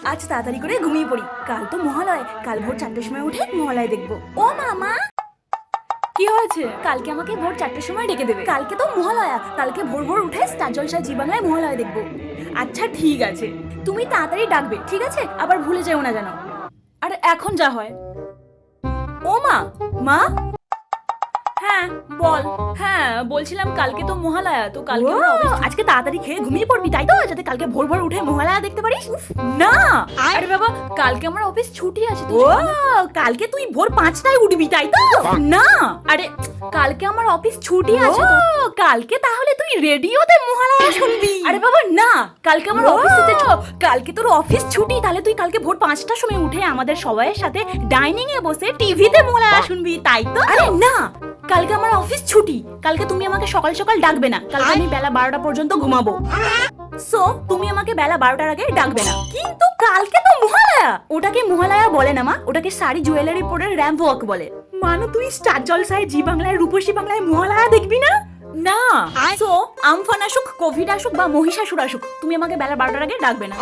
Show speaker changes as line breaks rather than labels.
আজ তাড়াতাড়ি করে ঘুমিয়ে পড়ি, কাল তো মহালয়, কাল ভোর 4টের সময় উঠে মহালয় দেখবো। ও মামা, কি হয়েছে? কালকে আমাকে ভোর 4টের সময় ডেকে দেবে। কালকে তো মহালয়া, কালকে ভোর ভোর উঠে স্টার জলসায় জি বাংলায় মহালয় দেখবো। আচ্ছা ঠিক আছে, তুমি তাড়াতাড়ি ডাকবে, ঠিক আছে? আবার ভুলে যেও না যেন। আর এখন যা হয়। ও মা, মা। হ্যাঁ বল। হ্যাঁ বলছিলাম কালকে তো মহালয়া, তো কালকে আজকে তাড়াতাড়ি খেয়ে ঘুমিয়ে পড়বি তাই তো, যাতে কালকে ভোর ভোর উঠে মহালয়া দেখতে পারিস। না আরে বাবা, কালকে আমার অফিস ছুটি আছে। ও কালকে তুই ভোর 5টায় উঠবি তাই তো? না আরে কালকে আমার অফিস ছুটি আছে তো। কালকে তাহলে তুই রেডিওতে মহালয়া শুনবি। আরে বাবা না, কালকে আমার অফিসে কালকে তোর অফিস ছুটি, তাহলে তুই কালকে ভোর 5টার সময় উঠে আমাদের সবাইয়ের সাথে ডাইনিং এ বসে টিভিতে মহালয়া শুনবি তাই তো? আরে না, কালকে আমার অফিস ছুটি, কালকে তুমি আমাকে সকাল সকাল ডাকবে না, কালকে আমি বেলা 12টা পর্যন্ত ঘুমাবো। সো তুমি আমাকে বেলা 12টার আগে ডাকবে না। কিন্তু কালকে তো মহালয়া। ওটাকে মহালয়া বলে না মা, ওটাকে শাড়ি জুয়েলারি পরে র্যাম্প ওয়াক বলে। মানে তুই স্টার জলসায় জি বাংলায় রূপসী বাংলায় মহালয়া দেখবি না? না। সো আমফান আসুক, কোভিড আসুক বা মহিষাসুর আসুক, তুমি আমাকে বেলা 12টার আগে ডাকবে না।